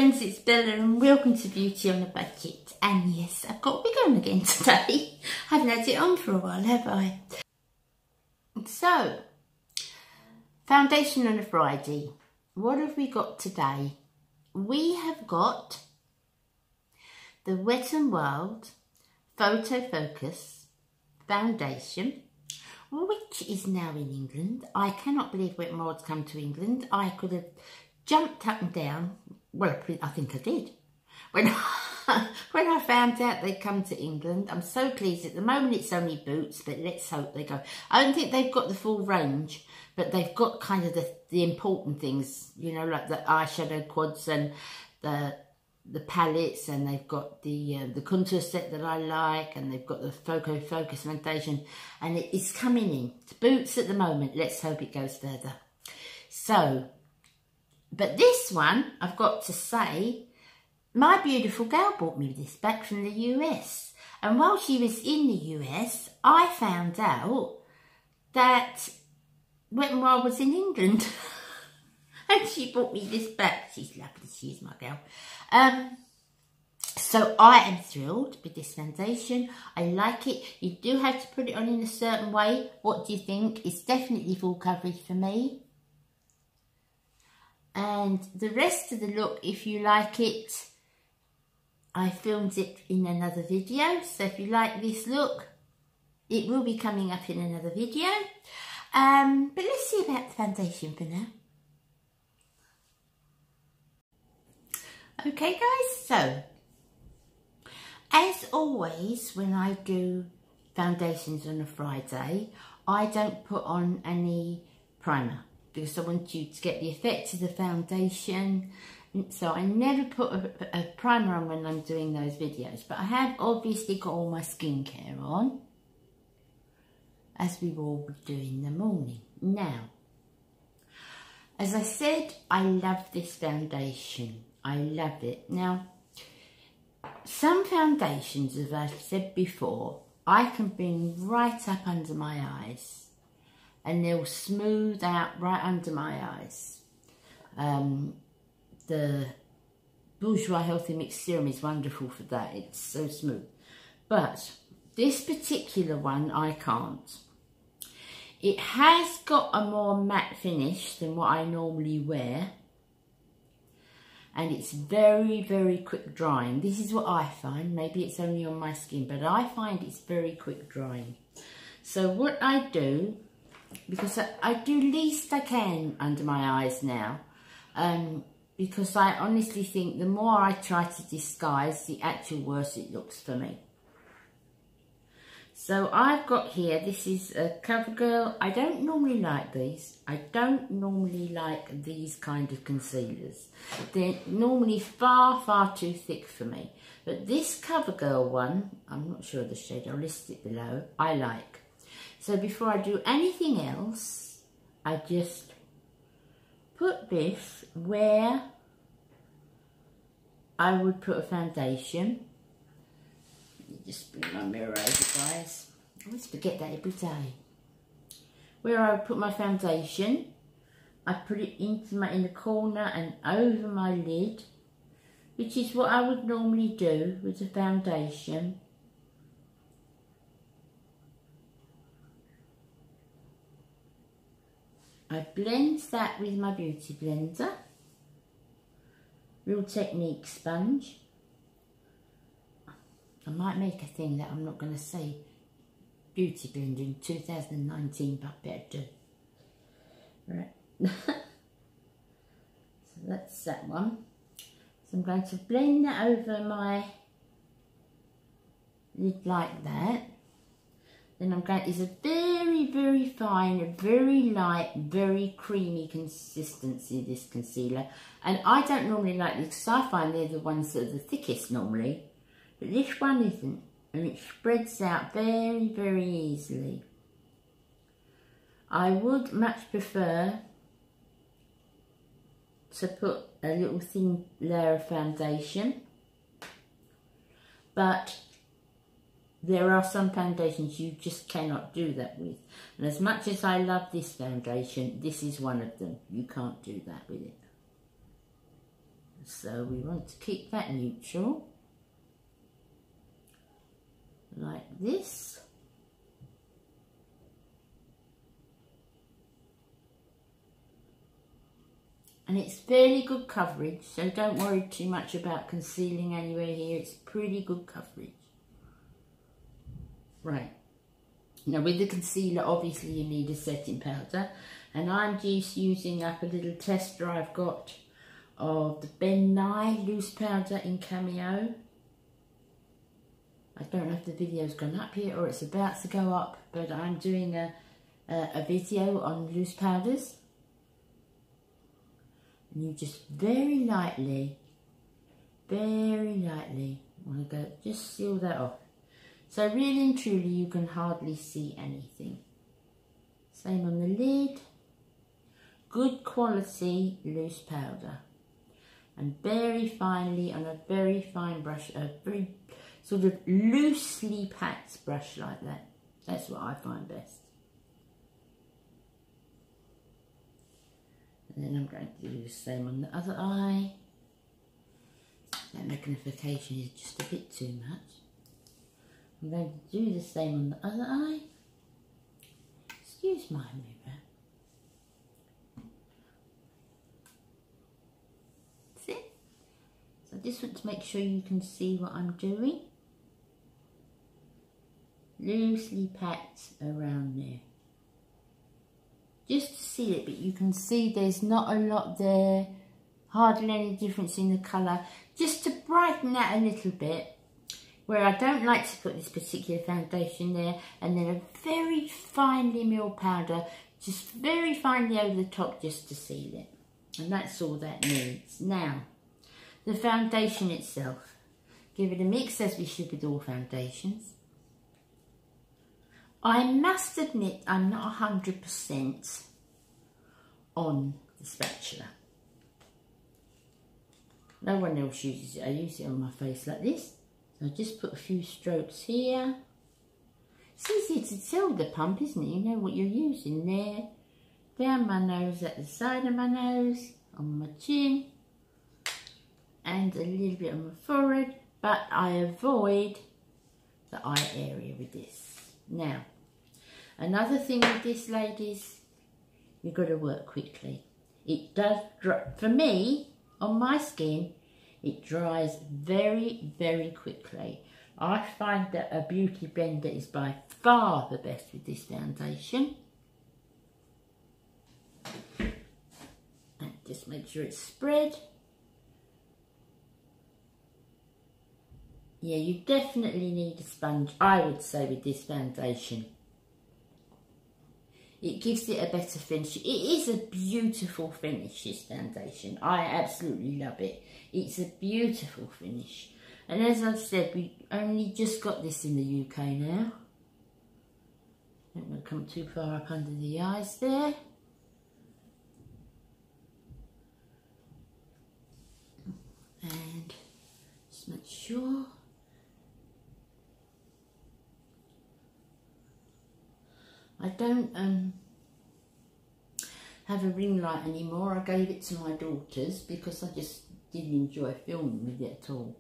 friends, it's Bella and welcome to Beauty on a Budget. And yes, I've got a wig on again today. I haven't had it on for a while, have I? So, foundation on a Friday. What have we got today? We have got the Wet n Wild Photo Focus Foundation, which is now in England. I cannot believe Wet n Wild's come to England. I could have jumped up and down. Well, I think I did. When I found out they'd come to England, I'm so pleased. At the moment it's only Boots, but let's hope they go. I don't think they've got the full range, but they've got kind of the important things, you know, like the eyeshadow quads and the palettes, and they've got the contour set that I like, and they've got the Photo Focus Foundation, and it's coming in. It's Boots at the moment. Let's hope it goes further. So, but this one, I've got to say, my beautiful gal brought me this back from the US. And while she was in the US, I found out that Wet n Wild was in England. And she brought me this back. She's lovely, she's my girl. So I am thrilled with this foundation. I like it. You do have to put it on in a certain way. What do you think? It's definitely full coverage for me. And the rest of the look, if you like it, I filmed it in another video. So if you like this look, it will be coming up in another video. But let's see about the foundation for now. Okay guys, so as always when I do foundations on a Friday, I don't put on any primer because I want you to get the effect of the foundation. So I never put a primer on when I'm doing those videos, but I have obviously got all my skincare on, as we all would do in the morning. Now, as I said, I love this foundation. I love it. Now, some foundations, as I've said before, I can bring right up under my eyes and they'll smooth out right under my eyes. The Bourjois Healthy Mix Serum is wonderful for that. It's so smooth. But this particular one, I can't. It has got a more matte finish than what I normally wear. And it's very, very quick drying. This is what I find. Maybe it's only on my skin, but I find it's very quick drying. So what I do, because I do least I can under my eyes now, because I honestly think the more I try to disguise, the actual worse it looks for me. So I've got here, this is a CoverGirl. I don't normally like these. I don't normally like these kind of concealers. They're normally far, far too thick for me. But this CoverGirl one, I'm not sure of the shade, I'll list it below, I like. So before I do anything else, I just put this where I would put a foundation. Just bring my mirror over, guys. I always forget that every day. Where I would put my foundation, I put it in the corner and over my lid, which is what I would normally do with the foundation. I blend that with my beauty blender, Real Technique sponge. I might make a thing that I'm not going to say beauty blender in 2019, but I better do. Right. So that's that one. So I'm going to blend that over my lid like that. Then I'm going, it's a very, very fine, very light, very creamy consistency, this concealer. And I don't normally like this because I find they're the ones that are the thickest normally. But this one isn't, and it spreads out very, very easily. I would much prefer to put a little thin layer of foundation, but there are some foundations you just cannot do that with. And as much as I love this foundation, this is one of them. You can't do that with it. So we want to keep that neutral, like this. And it's fairly good coverage, so don't worry too much about concealing anywhere here. It's pretty good coverage. Right. Now with the concealer, obviously you need a setting powder. And I'm just using up a little tester I've got of the Ben Nye loose powder in Cameo. I don't know if the video's gone up yet or it's about to go up, but I'm doing a video on loose powders. And you just very lightly want to go, just seal that off. So really and truly you can hardly see anything. Same on the lid. Good quality loose powder. And very finely on a very fine brush, a very sort of loosely packed brush like that. That's what I find best. And then I'm going to do the same on the other eye. That magnification is just a bit too much. I'm going to do the same on the other eye. Excuse my mirror. See? So I just want to make sure you can see what I'm doing. Loosely packed around there. Just to see it, but you can see there's not a lot there, hardly any difference in the colour. Just to brighten that a little bit, where I don't like to put this particular foundation there, and then a very finely milled powder, just very finely over the top just to seal it. And that's all that needs. Now, the foundation itself, give it a mix as we should with all foundations. I must admit I'm not 100% on the spatula. No one else uses it. I use it on my face like this. So I just put a few strokes here. It's easier to tell the pump, isn't it? You know what you're using there. Down my nose, at the side of my nose, on my chin, and a little bit on my forehead. But I avoid the eye area with this. Now, another thing with this, ladies, you've got to work quickly. It does dry, for me, on my skin, it dries very, very quickly. I find that a Beauty Blender is by far the best with this foundation. And just make sure it's spread. Yeah, you definitely need a sponge, I would say, with this foundation. It gives it a better finish. It is a beautiful finish, this foundation. I absolutely love it. It's a beautiful finish. And as I've said, we only just got this in the UK now. Don't want to come too far up under the eyes there. And just make sure. I don't have a ring light anymore. I gave it to my daughters because I just didn't enjoy filming with it at all.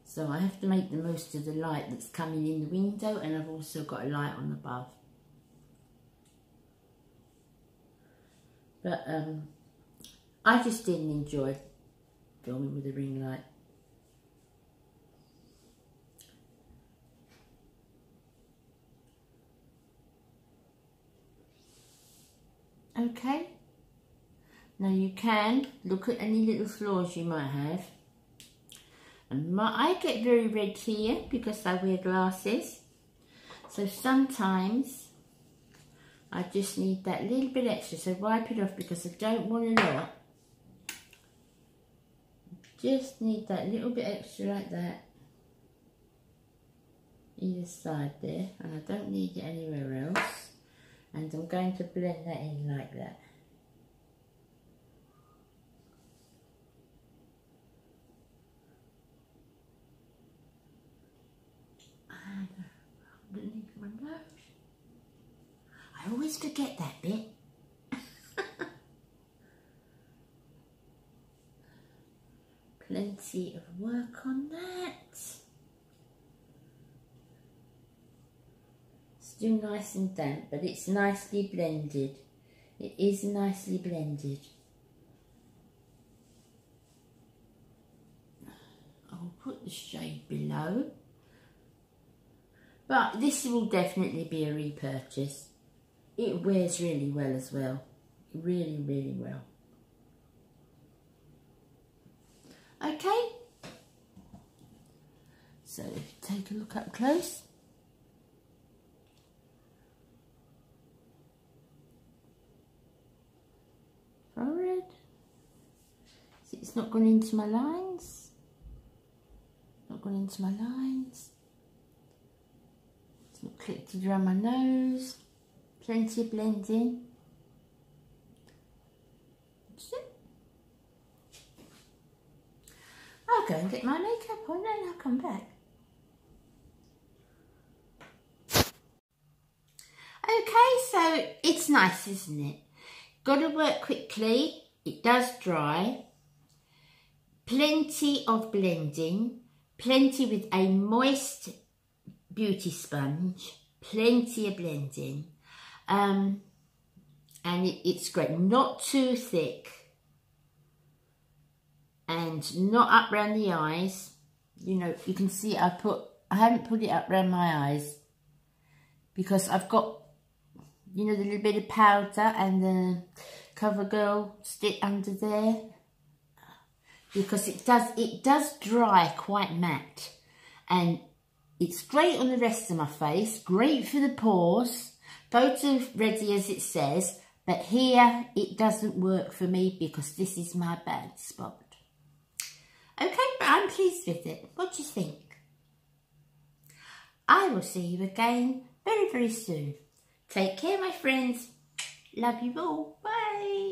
So I have to make the most of the light that's coming in the window, and I've also got a light on above. But I just didn't enjoy filming with a ring light. Okay, now you can look at any little flaws you might have. And I get very red here because I wear glasses. So sometimes I just need that little bit extra. So wipe it off because I don't want a lot. Just need that little bit extra like that. Either side there. And I don't need it anywhere else. And I'm going to blend that in like that. And underneath my nose. I always forget that bit. plenty of work on that. Still nice and damp, but it's nicely blended. It is nicely blended. I'll put the shade below. But this will definitely be a repurchase. It wears really well as well. Really, really well. Okay. So take a look up close. Forehead. See, it's not gone into my lines. Not gone into my lines. It's not clicked around my nose. Plenty of blending. I'll go and get my makeup on and I'll come back. Okay, so it's nice, isn't it? Got to work quickly. It does dry. Plenty of blending. Plenty with a moist beauty sponge. Plenty of blending. And it's great. Not too thick. And not up round the eyes. You know, you can see I haven't put it up round my eyes because I've got, you know, the little bit of powder and the CoverGirl stick under there, because it does dry quite matte, and it's great on the rest of my face, great for the pores, photo ready as it says, but here it doesn't work for me because this is my bad spot. Okay, but I'm pleased with it. What do you think? I will see you again very, very soon. Take care, my friends. Love you all. Bye.